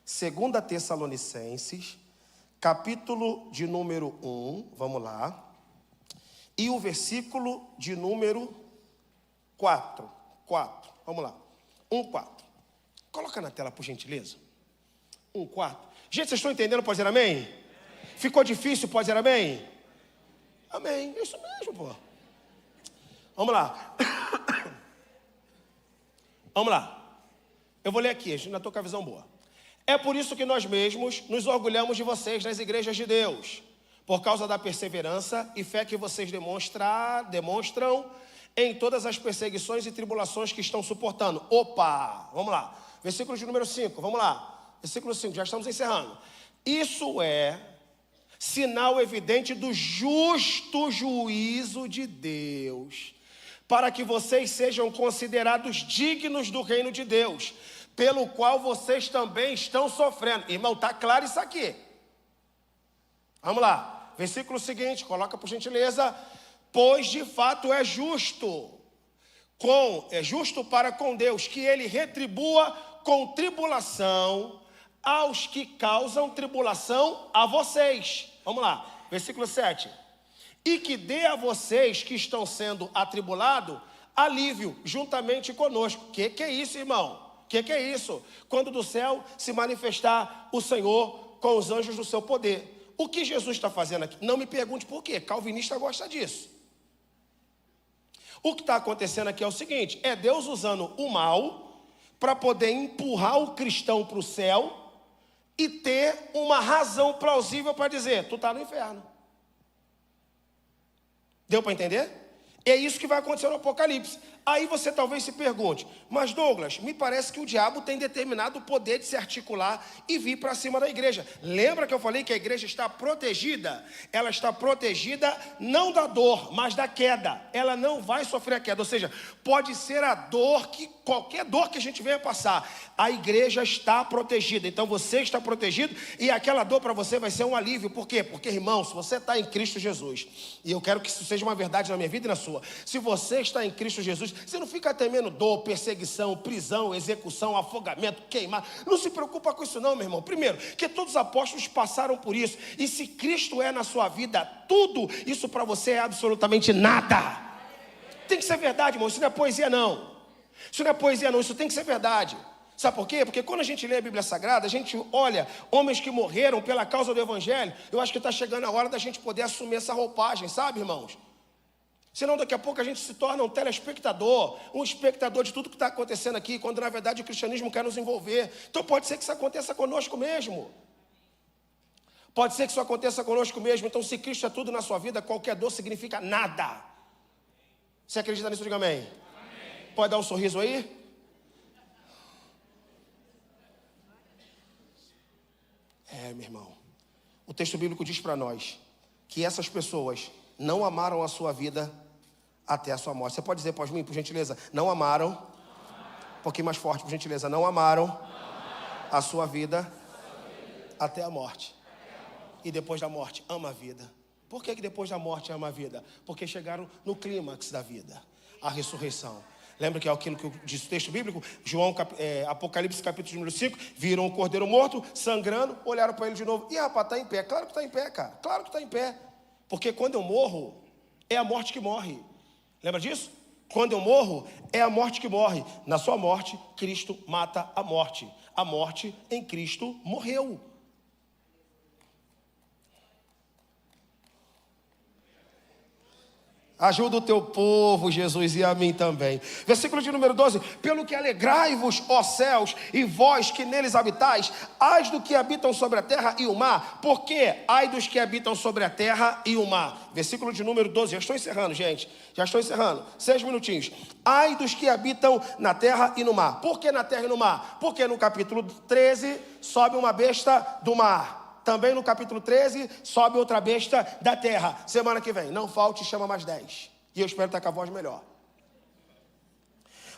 2 Tessalonicenses, capítulo de número 1. Vamos lá. E o versículo de número 4. Vamos lá. 1:4. Coloca na tela, por gentileza. 1:4. Gente, vocês estão entendendo? Pode dizer amém? Ficou difícil? Pode dizer amém? Amém. Isso mesmo, pô. Vamos lá. Vamos lá. Eu vou ler aqui, a gente ainda estou com a visão boa. É por isso que nós mesmos nos orgulhamos de vocês nas igrejas de Deus, por causa da perseverança e fé que vocês demonstram em todas as perseguições e tribulações que estão suportando. Opa! Vamos lá. Versículo de número 5, vamos lá. Versículo 5, já estamos encerrando. Isso é sinal evidente do justo juízo de Deus, para que vocês sejam considerados dignos do reino de Deus, pelo qual vocês também estão sofrendo. Irmão, está claro isso aqui. Vamos lá. Versículo seguinte, coloca por gentileza. Pois de fato é justo para com Deus que ele retribua com tribulação aos que causam tribulação a vocês. Vamos lá, versículo 7. E que dê a vocês que estão sendo atribulados alívio juntamente conosco. Que é isso, irmão? Que é isso? Quando do céu se manifestar o Senhor com os anjos do seu poder. O que Jesus está fazendo aqui? Não me pergunte por quê. Calvinista gosta disso. O que está acontecendo aqui é o seguinte: é Deus usando o mal para poder empurrar o cristão para o céu e ter uma razão plausível para dizer, tu está no inferno. Deu para entender? É isso que vai acontecer no Apocalipse. Aí você talvez se pergunte, mas Douglas, me parece que o diabo tem determinado poder de se articular e vir para cima da igreja. Lembra que eu falei que a igreja está protegida? Ela está protegida não da dor, mas da queda. Ela não vai sofrer a queda, ou seja, pode ser a dor, qualquer dor que a gente venha passar, a igreja está protegida. Então você está protegido e aquela dor para você vai ser um alívio. Por quê? Porque, irmão, se você está em Cristo Jesus, e eu quero que isso seja uma verdade na minha vida e na sua, se você está em Cristo Jesus, você não fica temendo dor, perseguição, prisão, execução, afogamento, queimar. Não se preocupa com isso não, meu irmão. Primeiro, que todos os apóstolos passaram por isso. E se Cristo é na sua vida tudo, isso para você é absolutamente nada. Tem que ser verdade, irmão. Isso não é poesia não. Isso não é poesia não, isso tem que ser verdade. Sabe por quê? Porque quando a gente lê a Bíblia Sagrada, a gente olha homens que morreram pela causa do Evangelho. Eu acho que está chegando a hora da gente poder assumir essa roupagem, sabe, irmãos? Senão daqui a pouco a gente se torna um telespectador, um espectador de tudo que está acontecendo aqui, quando na verdade o cristianismo quer nos envolver. Então pode ser que isso aconteça conosco mesmo. Pode ser que isso aconteça conosco mesmo. Então se Cristo é tudo na sua vida, qualquer dor significa nada. Você acredita nisso? Diga amém. Amém. Pode dar um sorriso aí? Meu irmão. O texto bíblico diz para nós que essas pessoas não amaram a sua vida até a sua morte. Você pode dizer após mim, por gentileza? Não amaram. Um pouquinho mais forte, por gentileza. Não amaram a sua vida até a morte. E depois da morte, ama a vida. Por que depois da morte ama a vida? Porque chegaram no clímax da vida, a ressurreição. Lembra que é aquilo que diz o texto bíblico? Apocalipse capítulo número 5. Viram o cordeiro morto, sangrando, olharam para ele de novo. Ih, rapaz, está em pé. Claro que está em pé, cara. Claro que está em pé. Porque quando eu morro, é a morte que morre. Lembra disso? Quando eu morro, é a morte que morre. Na sua morte, Cristo mata a morte. A morte em Cristo morreu. Ajuda o teu povo, Jesus, e a mim também. Versículo de número 12. Pelo que alegrai-vos, ó céus, e vós que neles habitais, ai do que habitam sobre a terra e o mar. Por quê? Ai dos que habitam sobre a terra e o mar. Versículo de número 12. Já estou encerrando, gente. Já estou encerrando. 6 minutinhos. Ai dos que habitam na terra e no mar. Por que na terra e no mar? Porque no capítulo 13 sobe uma besta do mar. Também no capítulo 13, sobe outra besta da terra. Semana que vem, não falte, chama mais 10. E eu espero estar com a voz melhor.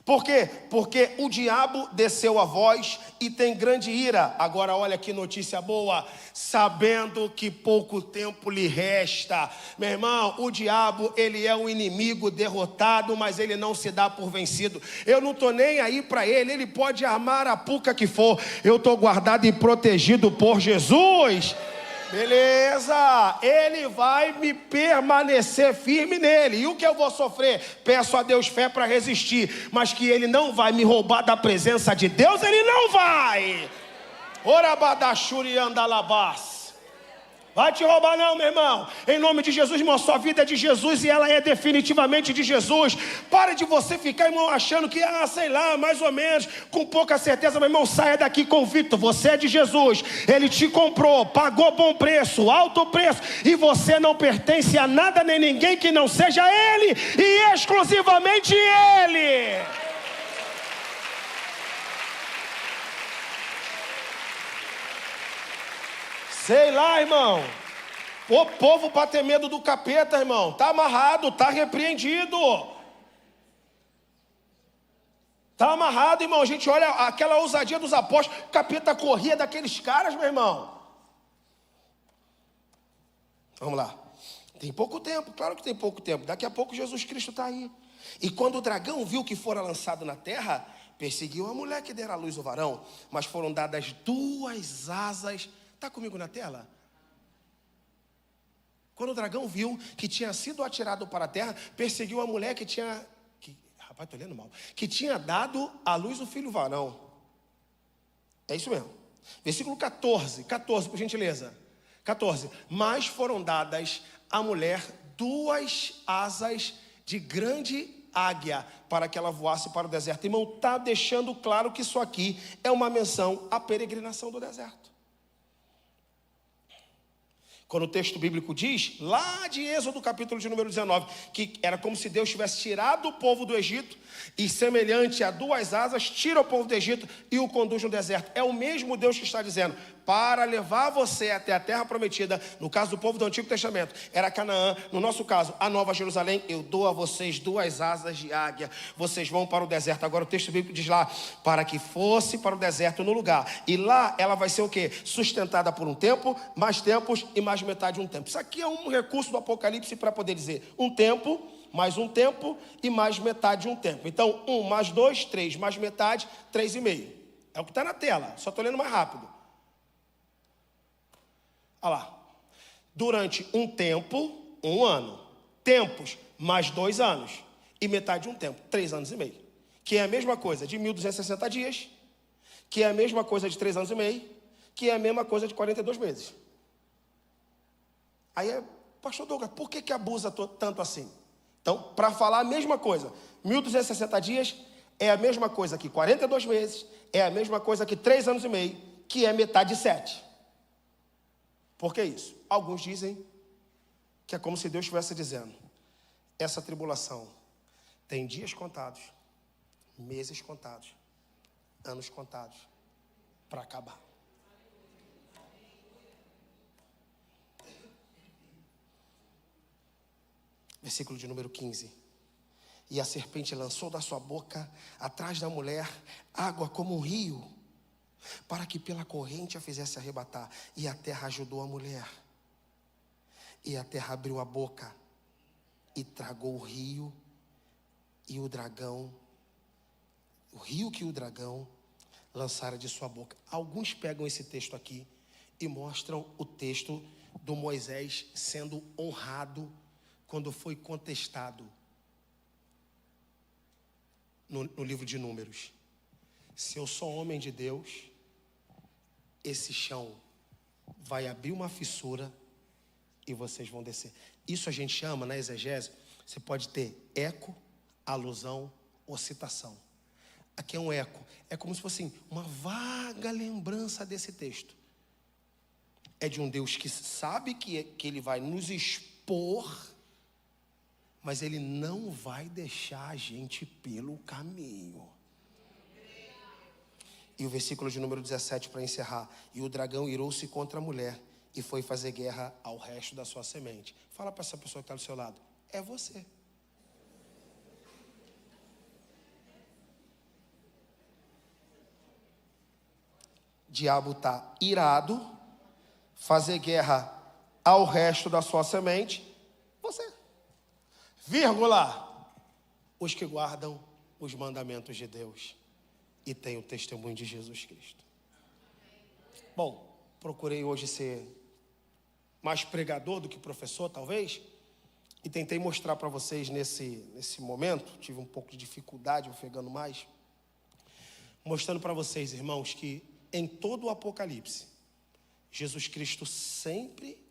Por quê? Porque o diabo desceu a voz e tem grande ira. Agora olha que notícia boa. Sabendo que pouco tempo lhe resta. Meu irmão, o diabo, ele é um inimigo derrotado, mas ele não se dá por vencido. Eu não estou nem aí para ele. Ele pode armar a puca que for. Eu estou guardado e protegido por Jesus. Beleza, ele vai me permanecer firme nele. E o que eu vou sofrer? Peço a Deus fé para resistir. Mas que ele não vai me roubar da presença de Deus, ele não vai. Orabadachuri andalabás. Vai te roubar não, meu irmão. Em nome de Jesus, irmão, sua vida é de Jesus e ela é definitivamente de Jesus. Para de você ficar, irmão, achando que, sei lá, mais ou menos, com pouca certeza. Meu irmão, saia daqui convicto. Você é de Jesus. Ele te comprou, pagou bom preço, alto preço. E você não pertence a nada nem ninguém que não seja Ele e exclusivamente Ele. Sei lá, irmão. O povo para ter medo do capeta, irmão. Está amarrado, está repreendido. Está amarrado, irmão. A gente olha aquela ousadia dos apóstolos. O capeta corria daqueles caras, meu irmão. Vamos lá. Tem pouco tempo, claro que tem pouco tempo. Daqui a pouco Jesus Cristo está aí. E quando o dragão viu que fora lançado na terra, perseguiu a mulher que dera à luz o varão. Mas foram dadas 2 asas. Está comigo na tela? Quando o dragão viu que tinha sido atirado para a terra, perseguiu a mulher que tinha... Rapaz, estou lendo mal. Que tinha dado à luz o filho varão. É isso mesmo. Versículo 14, por gentileza. 14. Mas foram dadas à mulher 2 asas de grande águia para que ela voasse para o deserto. Irmão, está deixando claro que isso aqui é uma menção à peregrinação do deserto. Quando o texto bíblico diz, lá de Êxodo, capítulo de número 19, que era como se Deus tivesse tirado o povo do Egito e, semelhante a duas asas, tira o povo do Egito e o conduz no deserto. É o mesmo Deus que está dizendo, para levar você até a terra prometida. No caso do povo do Antigo Testamento, era Canaã. No nosso caso, a Nova Jerusalém. Eu dou a vocês duas asas de águia. Vocês vão para o deserto. Agora o texto bíblico diz lá, para que fosse para o deserto no lugar. E lá ela vai ser o quê? Sustentada por um tempo, mais tempos e mais metade de um tempo. Isso aqui é um recurso do Apocalipse para poder dizer um tempo, mais um tempo e mais metade de um tempo. Então, 1 mais 2, 3 mais metade, 3,5. É o que está na tela, só estou lendo mais rápido. Olha lá. Durante um tempo, 1 ano. Tempos, mais 2 anos. E metade de um tempo, 3 anos e meio. Que é a mesma coisa de 1.260 dias, que é a mesma coisa de 3 anos e meio, que é a mesma coisa de 42 meses. Aí, pastor Douglas, por que abusa tanto assim? Então, para falar a mesma coisa, 1.260 dias é a mesma coisa que 42 meses, é a mesma coisa que 3 anos e meio, que é metade de 7. Por que isso? Alguns dizem que é como se Deus estivesse dizendo, essa tribulação tem dias contados, meses contados, anos contados, para acabar. Versículo de número 15. E a serpente lançou da sua boca, atrás da mulher, água como um rio, para que pela corrente a fizesse arrebatar. E a terra ajudou a mulher. E a terra abriu a boca e tragou o rio e o dragão, o rio que o dragão lançara de sua boca. Alguns pegam esse texto aqui e mostram o texto do Moisés sendo honrado quando foi contestado no livro de Números. Se eu sou homem de Deus, esse chão vai abrir uma fissura e vocês vão descer. Isso a gente chama, na exegese, você pode ter eco, alusão ou citação. Aqui é um eco. É como se fosse uma vaga lembrança desse texto. É de um Deus que sabe que Ele vai nos expor, mas Ele não vai deixar a gente pelo caminho. E o versículo de número 17 para encerrar. E o dragão irou-se contra a mulher e foi fazer guerra ao resto da sua semente. Fala para essa pessoa que está do seu lado. É você. O diabo está irado, fazer guerra ao resto da sua semente. Você. Vírgula, os que guardam os mandamentos de Deus e têm o testemunho de Jesus Cristo. Bom, procurei hoje ser mais pregador do que professor, talvez, e tentei mostrar para vocês nesse momento, tive um pouco de dificuldade, ofegando mais, mostrando para vocês, irmãos, que em todo o Apocalipse, Jesus Cristo sempre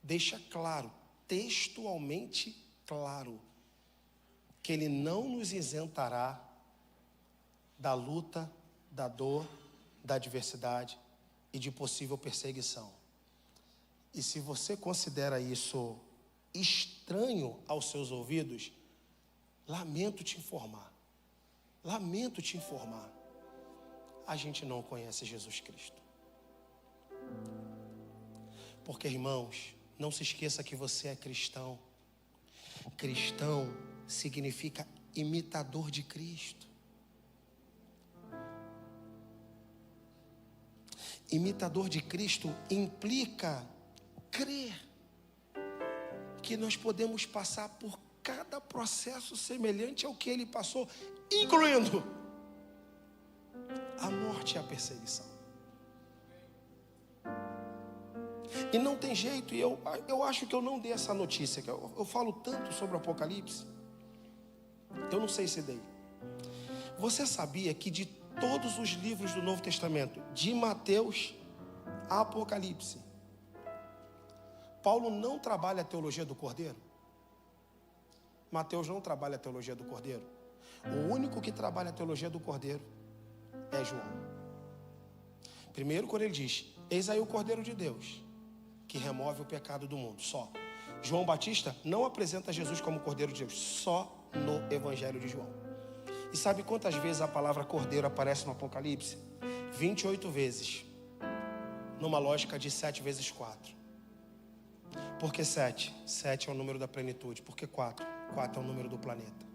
deixa claro, textualmente claro, que Ele não nos isentará da luta, da dor, da adversidade e de possível perseguição. E se você considera isso estranho aos seus ouvidos, lamento te informar, a gente não conhece Jesus Cristo. Porque, irmãos, não se esqueça que você é cristão. Cristão significa imitador de Cristo. Imitador de Cristo implica crer que nós podemos passar por cada processo semelhante ao que Ele passou, incluindo a morte e a perseguição. E não tem jeito, e eu acho que eu não dei essa notícia, que eu falo tanto sobre o Apocalipse, eu não sei se dei. Você sabia que de todos os livros do Novo Testamento, de Mateus a Apocalipse, Paulo não trabalha a teologia do Cordeiro? Mateus não trabalha a teologia do Cordeiro. O único que trabalha a teologia do Cordeiro é João. Primeiro, quando ele diz, eis aí o Cordeiro de Deus, que remove o pecado do mundo, só. João Batista não apresenta Jesus como Cordeiro de Deus, só no Evangelho de João. E sabe quantas vezes a palavra Cordeiro aparece no Apocalipse? 28 vezes, numa lógica de 7 vezes 4. Por que 7? 7 é o número da plenitude. Por que 4? 4 é o número do planeta.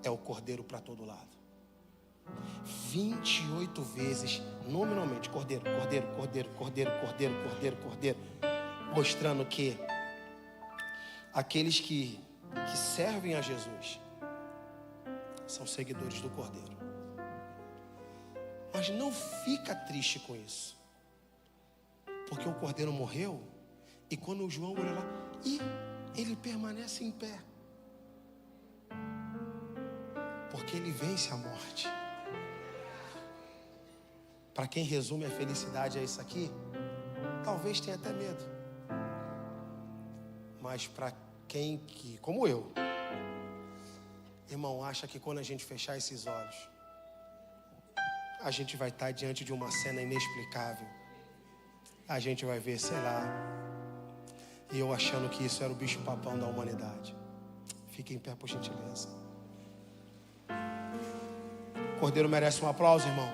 É o Cordeiro para todo lado. 28 vezes, nominalmente, Cordeiro, Cordeiro, Cordeiro, Cordeiro, Cordeiro, Cordeiro, Cordeiro, mostrando que aqueles que servem a Jesus são seguidores do Cordeiro. Mas não fica triste com isso, porque o Cordeiro morreu, e quando o João olha lá, ele permanece em pé, porque ele vence a morte. Para quem resume a felicidade a isso aqui, talvez tenha até medo. Mas para quem que, como eu, irmão, acha que quando a gente fechar esses olhos, a gente vai estar diante de uma cena inexplicável. A gente vai ver, sei lá, e eu achando que isso era o bicho-papão da humanidade. Fique em pé, por gentileza. O Cordeiro merece um aplauso, irmão.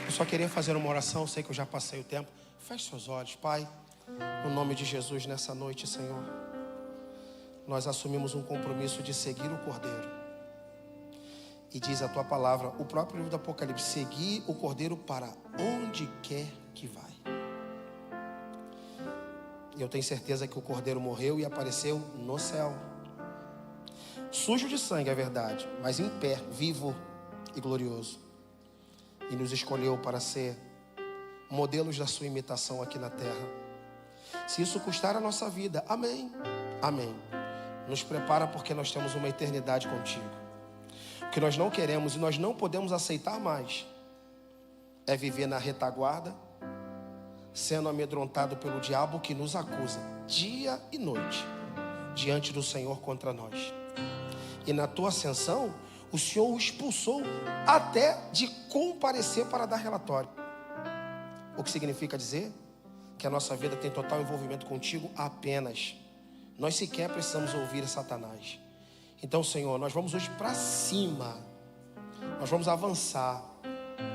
Eu só queria fazer uma oração, sei que eu já passei o tempo. Feche seus olhos, Pai. No nome de Jesus, nessa noite, Senhor, nós assumimos um compromisso de seguir o Cordeiro. E diz a Tua palavra, o próprio livro do Apocalipse, seguir o Cordeiro para onde quer que vai. E eu tenho certeza que o Cordeiro morreu e apareceu no céu. Sujo de sangue, é verdade, mas em pé, vivo e glorioso. E nos escolheu para ser modelos da sua imitação aqui na terra. Se isso custar a nossa vida, amém, amém. Nos prepara porque nós temos uma eternidade contigo. O que nós não queremos e nós não podemos aceitar mais é viver na retaguarda, sendo amedrontado pelo diabo que nos acusa dia e noite diante do Senhor contra nós. E na tua ascensão, o Senhor o expulsou até de comparecer para dar relatório. O que significa dizer que a nossa vida tem total envolvimento contigo apenas. Nós sequer precisamos ouvir Satanás. Então, Senhor, nós vamos hoje para cima. Nós vamos avançar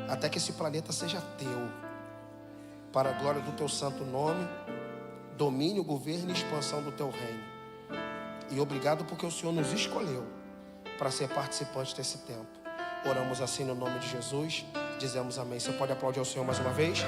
até que esse planeta seja teu, para a glória do teu santo nome, domínio, governo e expansão do teu reino. E obrigado porque o Senhor nos escolheu para ser participante desse tempo. Oramos assim no nome de Jesus, dizemos amém. Você pode aplaudir ao Senhor mais uma vez?